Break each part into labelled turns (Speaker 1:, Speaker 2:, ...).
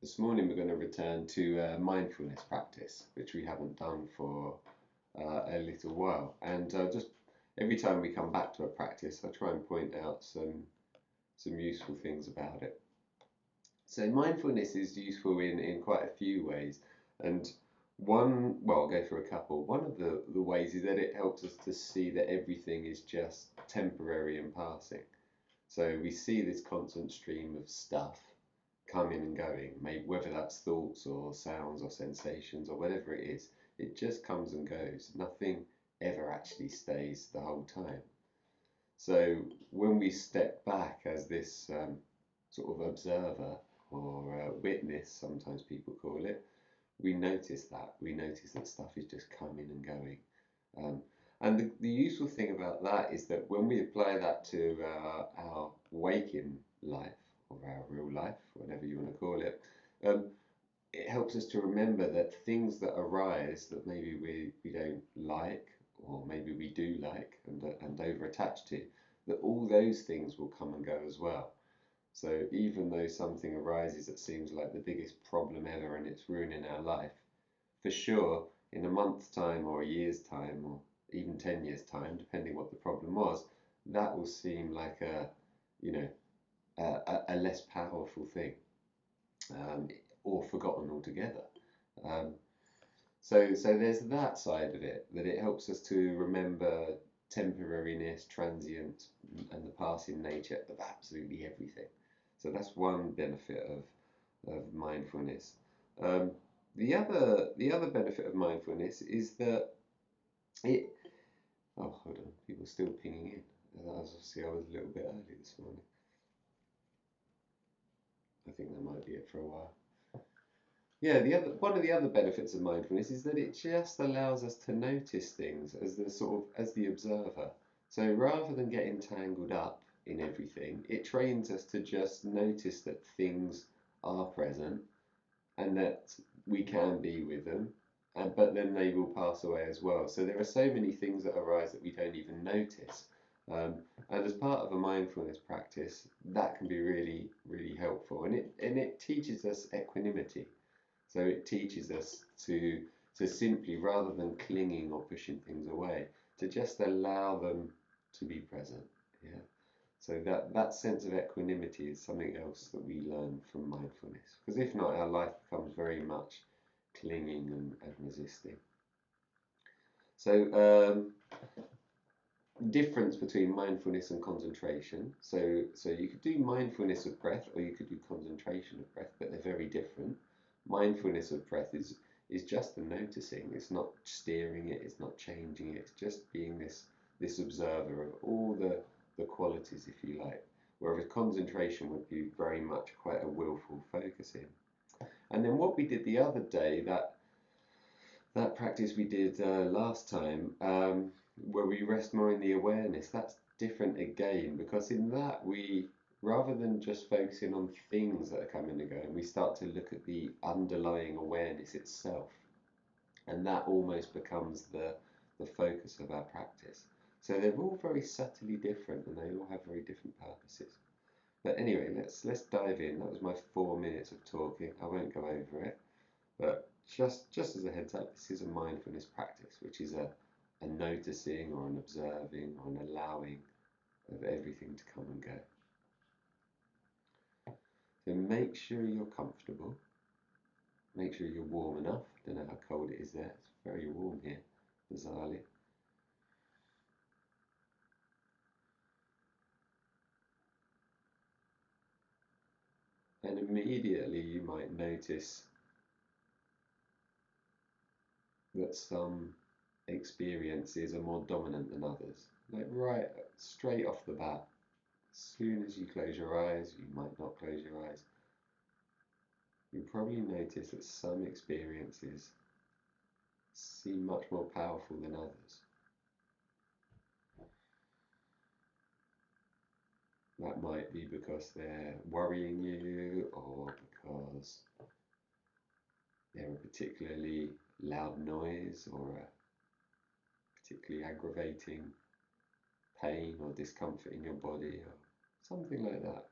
Speaker 1: This morning we're going to return to mindfulness practice, which we haven't done for a little while. And just every time we come back to a practice, I try and point out some useful things about it. So mindfulness is useful in quite a few ways. And I'll go for a couple. One of the ways is that it helps us to see that everything is just temporary and passing. So we see this constant stream of stuff coming and going, maybe whether that's thoughts or sounds or sensations or whatever it is, it just comes and goes. Nothing ever actually stays the whole time. So when we step back as this sort of observer or witness, sometimes people call it, we notice that. We notice that stuff is just coming and going. Um, and the useful thing about that is that when we apply that to our waking life, or our real life, whatever you want to call it, um, it helps us to remember that things that arise that maybe we don't like, or maybe we do like and over attach to, that all those things will come and go as well. So even though something arises that seems like the biggest problem ever and it's ruining our life, for sure, in a month's time or a year's time or even 10 years' time, depending what the problem was, that will seem like you know, a less powerful thing, um, or forgotten altogether. Um, so there's that side of it, that it helps us to remember temporariness, transience, and the passing nature of absolutely everything. So that's one benefit of mindfulness. Um, the other benefit of mindfulness is that it. Oh, hold on, people are still pinging in. I was a little bit early this morning. I think that might be it for a while. Yeah, the other one of the other benefits of mindfulness is that it just allows us to notice things as the observer. So rather than getting tangled up in everything, it trains us to just notice that things are present and that we can be with them, but then they will pass away as well. So there are so many things that arise that we don't even notice. Um, and as part of a mindfulness practice, that can be really, really helpful. And it teaches us equanimity. So it teaches us to simply, rather than clinging or pushing things away, to just allow them to be present. Yeah. So that sense of equanimity is something else that we learn from mindfulness. Because if not, our life becomes very much clinging and resisting. So difference between mindfulness and concentration. So you could do mindfulness of breath or you could do concentration of breath, but they're very different. Mindfulness of breath is just the noticing. It's not steering it, it's not changing it, it's just being this observer of all the qualities, if you like. Whereas concentration would be very much quite a willful focusing. And then what we did the other day, that practice we did last time, where we rest more in the awareness, that's different again, because in that we, rather than just focusing on things that are coming and going, we start to look at the underlying awareness itself, and that almost becomes the focus of our practice. So they're all very subtly different, and they all have very different purposes. But anyway, let's dive in. That was my 4 minutes of talking. I won't go over it. But just as a heads up, this is a mindfulness practice, which is a noticing or an observing or an allowing of everything to come and go. So make sure you're comfortable. Make sure you're warm enough. Don't know how cold it is there. It's very warm here, bizarrely. And immediately you might notice that some experiences are more dominant than others. Like right straight off the bat, as soon as you close your eyes, you might not close your eyes, you probably notice that some experiences seem much more powerful than others. That might be because they're worrying you, or because they're a particularly loud noise, or a particularly aggravating pain or discomfort in your body, or something like that.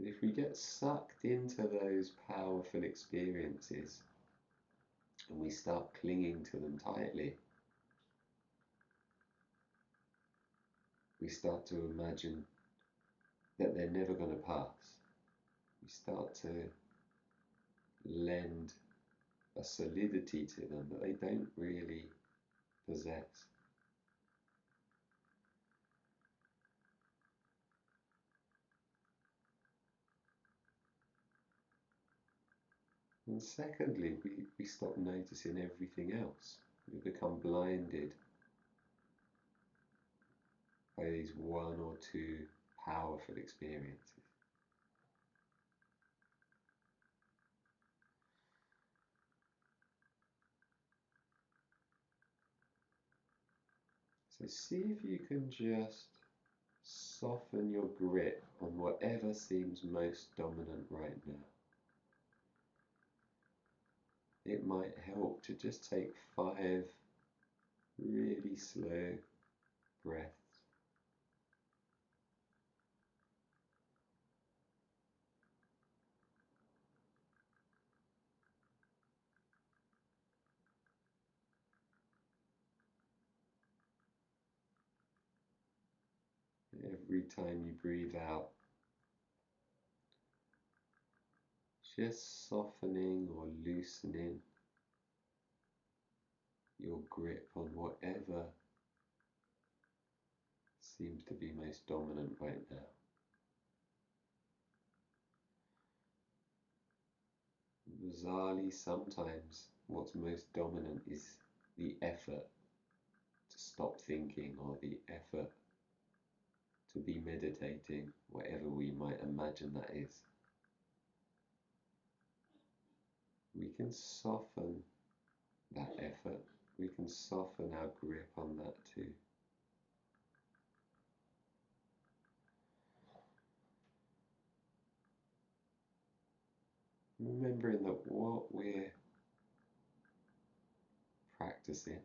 Speaker 1: But if we get sucked into those powerful experiences and we start clinging to them tightly, we start to imagine that they're never going to pass. We start to lend a solidity to them that they don't really possess. And secondly, we stop noticing everything else. We become blinded by these one or two powerful experiences. So see if you can just soften your grip on whatever seems most dominant right now. It might help to just take 5 really slow breaths. Every time you breathe out, just softening or loosening your grip on whatever seems to be most dominant right now. Bizarrely, sometimes what's most dominant is the effort to stop thinking or the effort to be meditating, whatever we might imagine that is. We can soften that effort, we can soften our grip on that too. Remembering that what we're practicing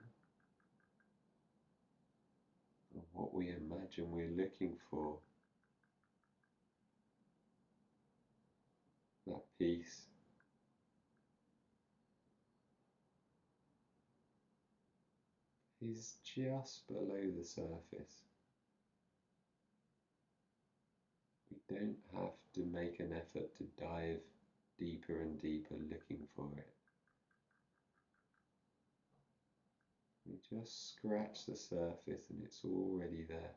Speaker 1: and what we imagine we're looking for, that peace, is just below the surface. We don't have to make an effort to dive deeper and deeper looking for it. We just scratch the surface and it's already there.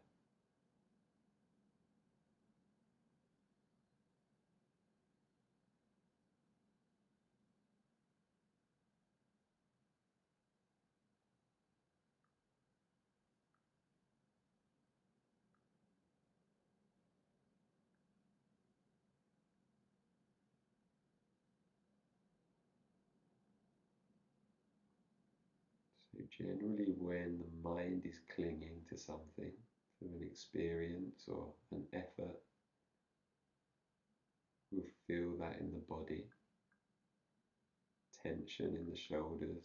Speaker 1: So generally when the mind is clinging to something, to an experience or an effort, we'll feel that in the body, tension in the shoulders.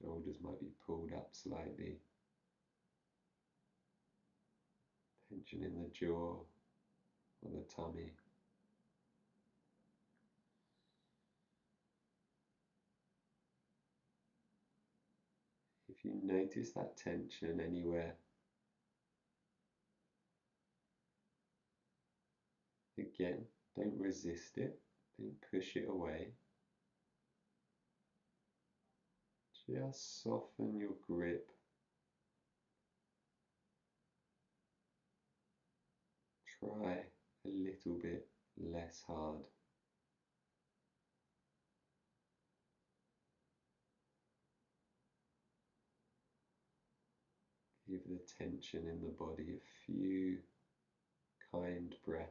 Speaker 1: Shoulders might be pulled up slightly, tension in the jaw or the tummy. If you notice that tension anywhere, again, don't resist it, don't push it away. Just soften your grip. Try a little bit less hard. Give the tension in the body a few kind breaths.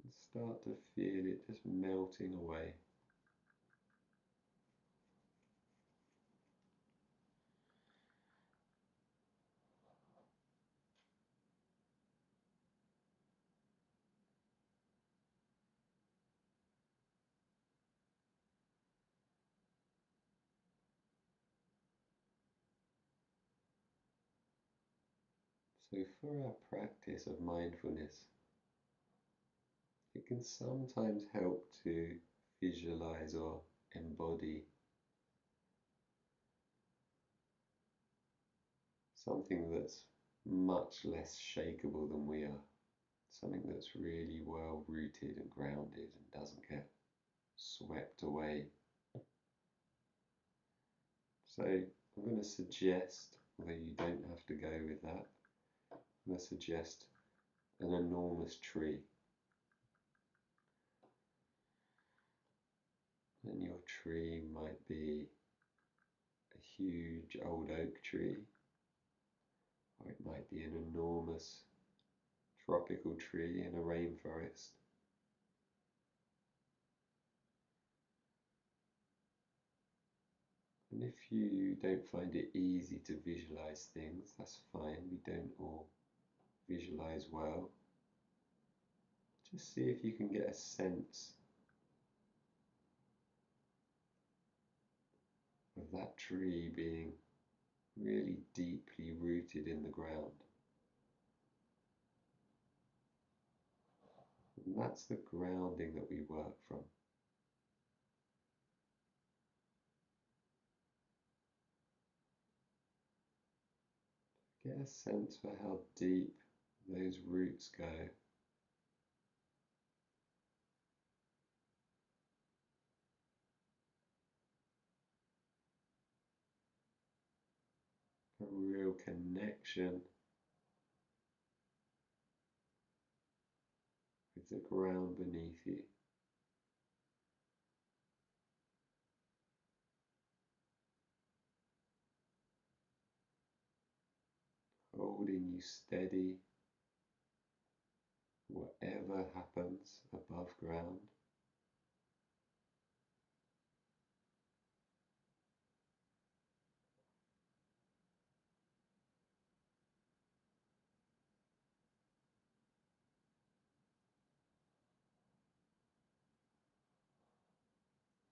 Speaker 1: And start to feel it just melting away. So for our practice of mindfulness, it can sometimes help to visualize or embody something that's much less shakeable than we are, something that's really well rooted and grounded and doesn't get swept away. So I'm going to suggest, although you don't have to go with that, I'm going to suggest an enormous tree. And your tree might be a huge old oak tree, or it might be an enormous tropical tree in a rainforest. And if you don't find it easy to visualize things, that's fine. We don't all visualize well. Just see if you can get a sense of that tree being really deeply rooted in the ground. And that's the grounding that we work from. Get a sense for how deep those roots go. A real connection with the ground beneath you. Holding you steady, whatever happens above ground.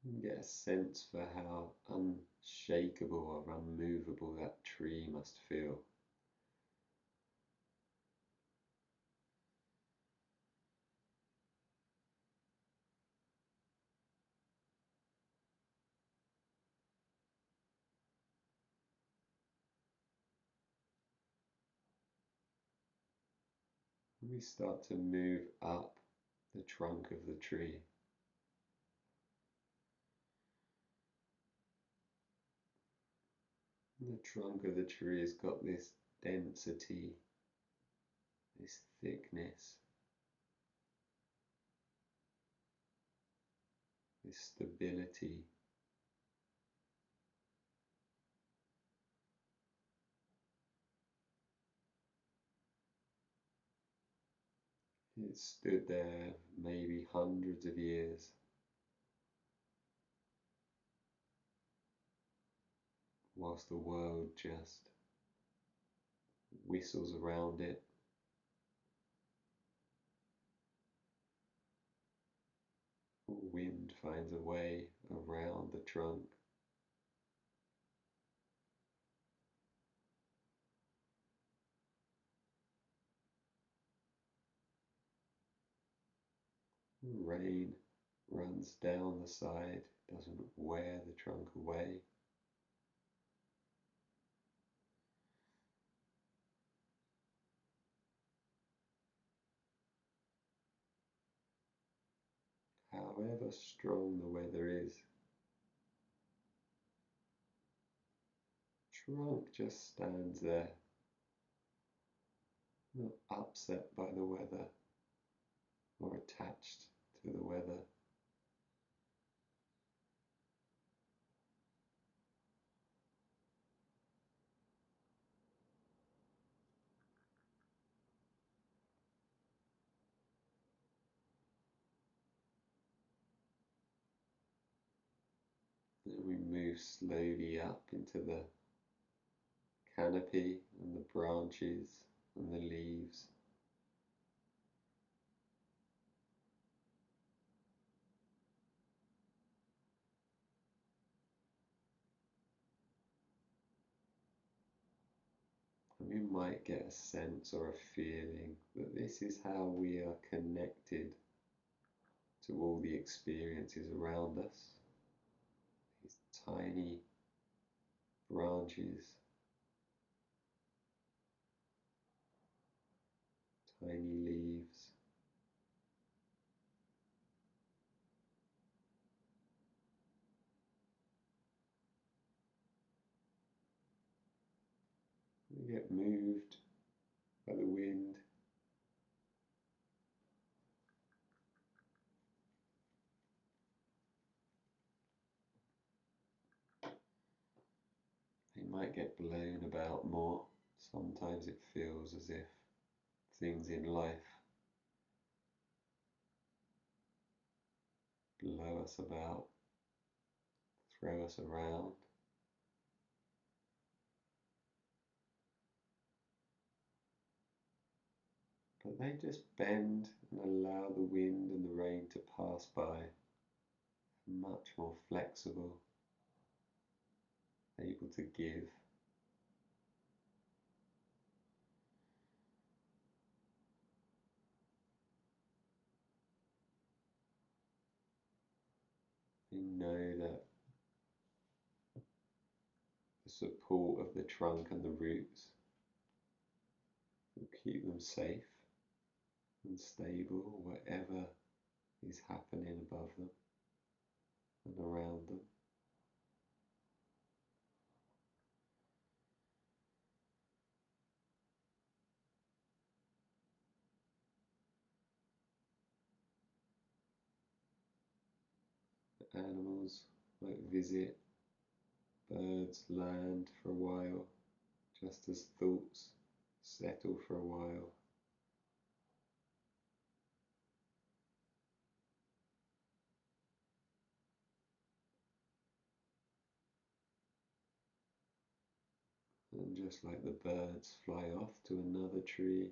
Speaker 1: And get a sense for how unshakable or unmovable that tree must feel. And we start to move up the trunk of the tree. And the trunk of the tree has got this density, this thickness, this stability. It stood there maybe hundreds of years, whilst the world just whistles around it. Wind finds a way around the trunk. Rain runs down the side, doesn't wear the trunk away. However strong the weather is, trunk just stands there, not upset by the weather or attached to the weather. Then we move slowly up into the canopy and the branches and the leaves. And we you might get a sense or a feeling that this is how we are connected to all the experiences around us. These tiny branches, tiny leaves. They get moved by the wind. They might get blown about more. Sometimes it feels as if things in life blow us about, throw us around. But they just bend and allow the wind and the rain to pass by, much more flexible, able to give. They know that the support of the trunk and the roots will keep them safe and stable, whatever is happening above them and around them. The animals might visit, birds land for a while, just as thoughts settle for a while. And just like the birds fly off to another tree,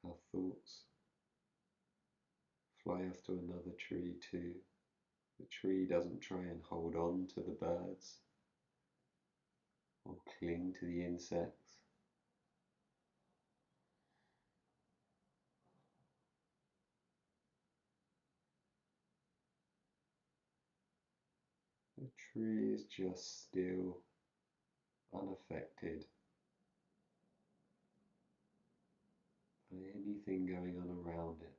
Speaker 1: our thoughts fly off to another tree too. The tree doesn't try and hold on to the birds or cling to the insects. The tree is just still, unaffected by anything going on around it.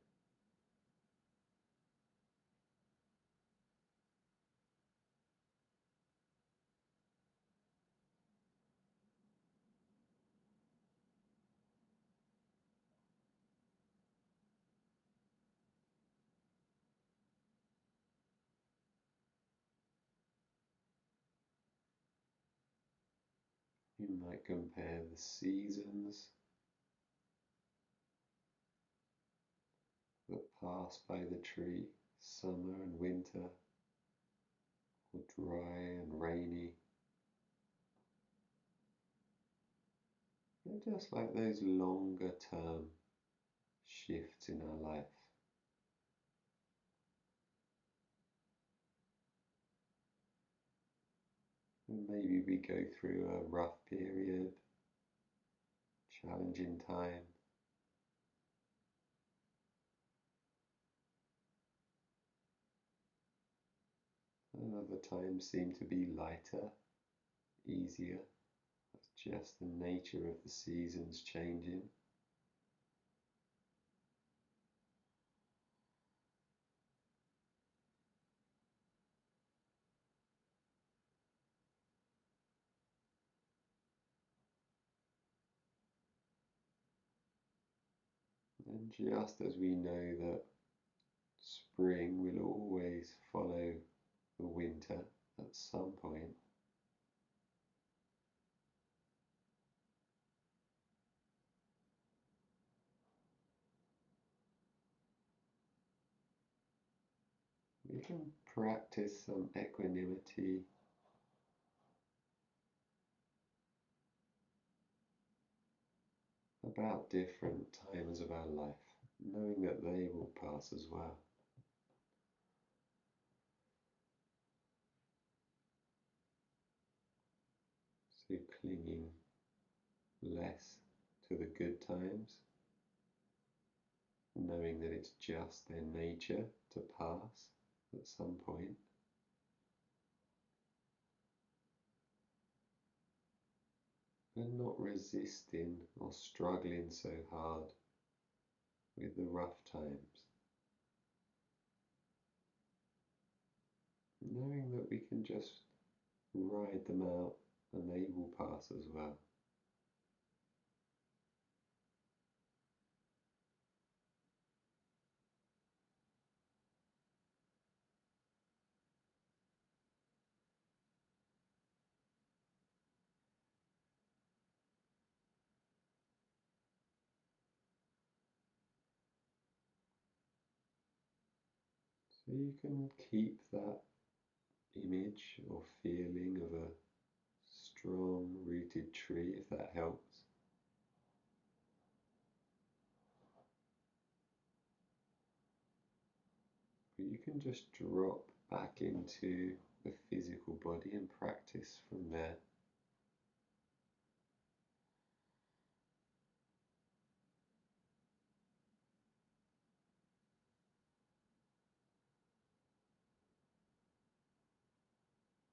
Speaker 1: You might compare the seasons that pass by the tree, summer and winter, or dry and rainy. They're just like those longer term shifts in our life. And maybe we go through a rough period, challenging time. And other times seem to be lighter, easier. That's just the nature of the seasons changing. And just as we know that spring will always follow the winter at some point, we can practice some equanimity about different times of our life, knowing that they will pass as well. So clinging less to the good times, knowing that it's just their nature to pass at some point. And not resisting or struggling so hard with the rough times. Knowing that we can just ride them out and they will pass as well. So you can keep that image or feeling of a strong rooted tree if that helps. But you can just drop back into the physical body and practice from there.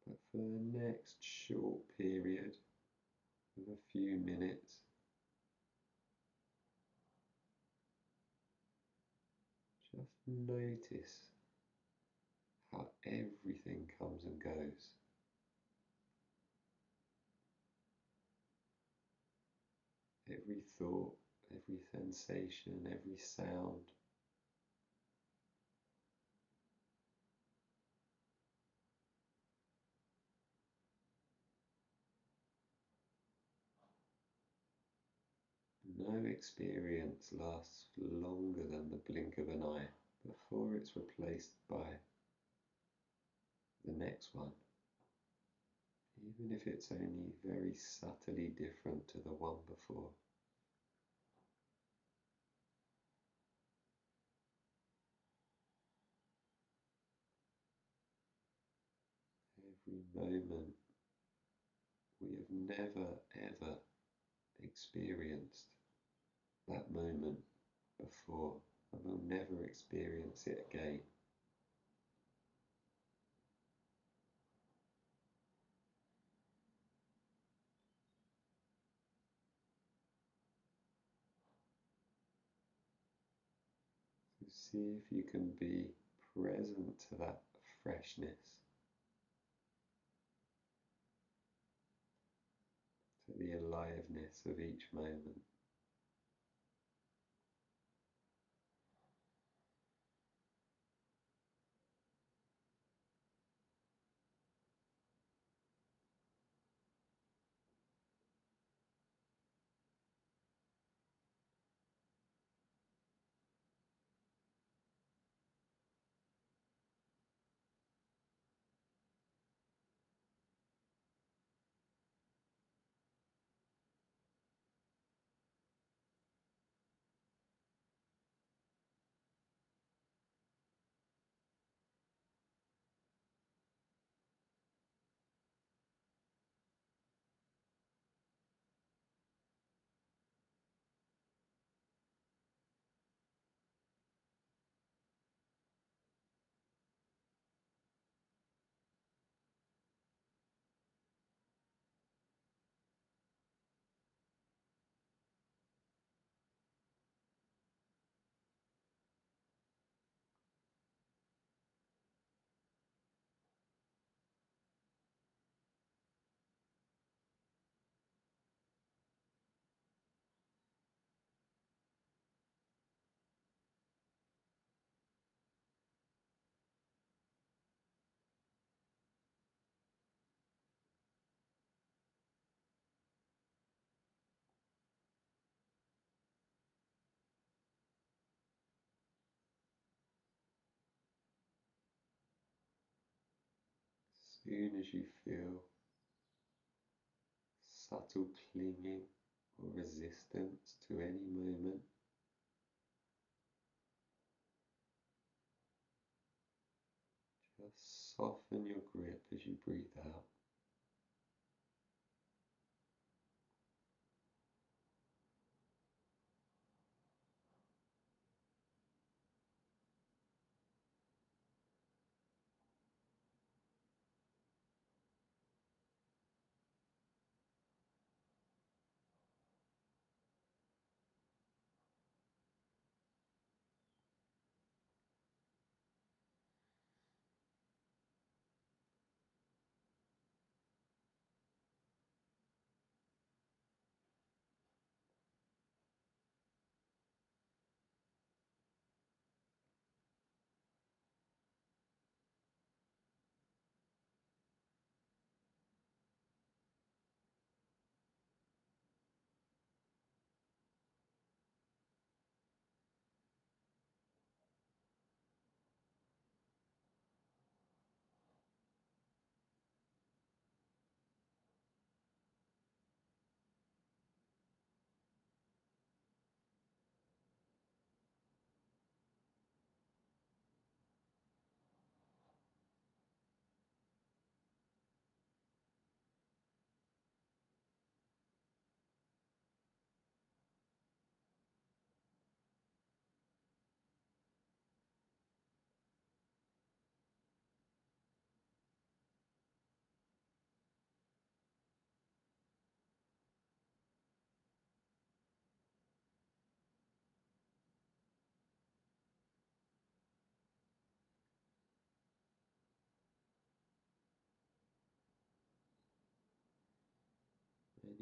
Speaker 1: But for the next short period of a few minutes, just notice how everything comes and goes. Every thought, every sensation, every sound. No experience lasts longer than the blink of an eye before it's replaced by the next one, even if it's only very subtly different to the one before. Every moment we have never ever experienced that moment before and will never experience it again. So see if you can be present to that freshness, to the aliveness of each moment. As soon as you feel subtle clinging or resistance to any moment, just soften your grip as you breathe out.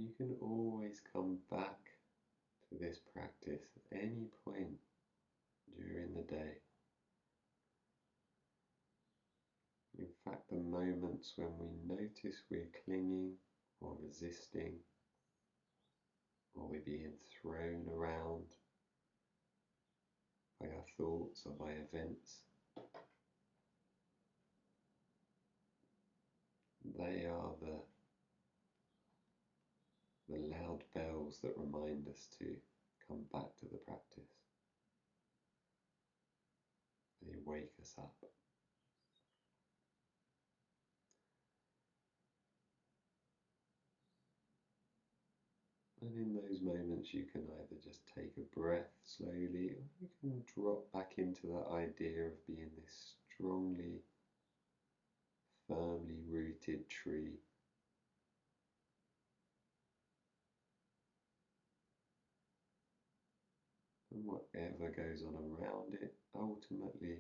Speaker 1: You can always come back to this practice at any point during the day. In fact, the moments when we notice we're clinging or resisting, or we're being thrown around by our thoughts or by events, they are the loud bells that remind us to come back to the practice. They wake us up. And in those moments you can either just take a breath slowly, or you can drop back into that idea of being this strongly, firmly rooted tree. And whatever goes on around it, ultimately,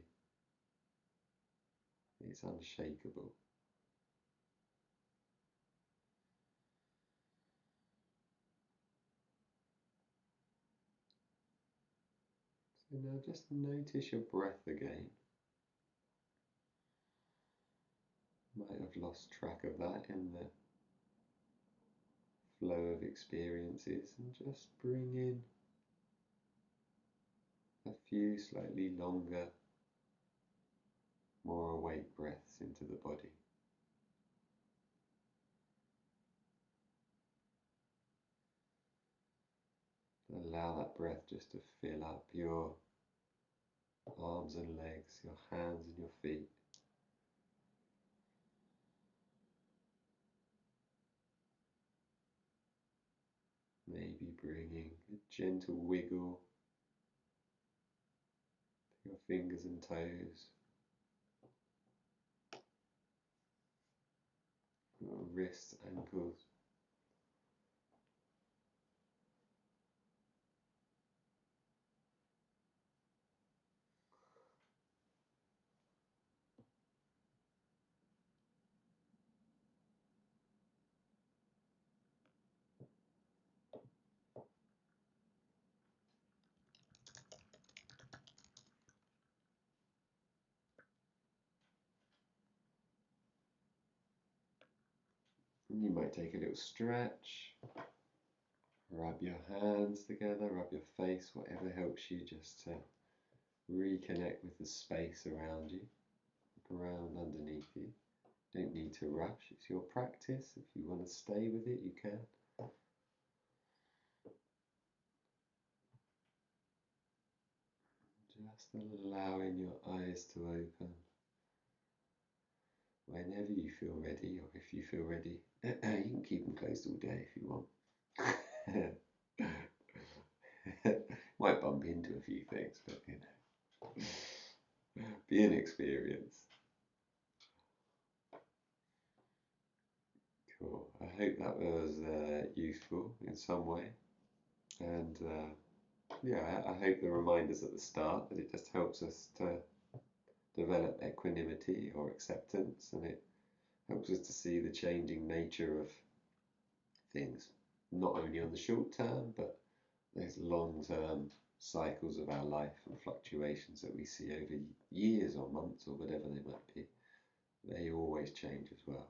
Speaker 1: it's unshakable. So now just notice your breath again. Might have lost track of that in the flow of experiences, and just bring in a few slightly longer, more awake breaths into the body. Allow that breath just to fill up your arms and legs, your hands and your feet. Maybe bringing a gentle wiggle to your fingers and toes, your wrists, ankles. And you might take a little stretch, rub your hands together, rub your face, whatever helps you just to reconnect with the space around you, the ground underneath you. Don't need to rush, it's your practice. If you want to stay with it, you can. Just allowing your eyes to open whenever you feel ready, or if you feel ready. You can keep them closed all day if you want. Might bump into a few things, but you know, be an experience. Cool. I hope that was useful in some way, and yeah, I hope the reminders at the start that it just helps us to develop equanimity or acceptance, and it helps us to see the changing nature of things, not only on the short term, but those long-term cycles of our life and fluctuations that we see over years or months or whatever they might be. They always change as well.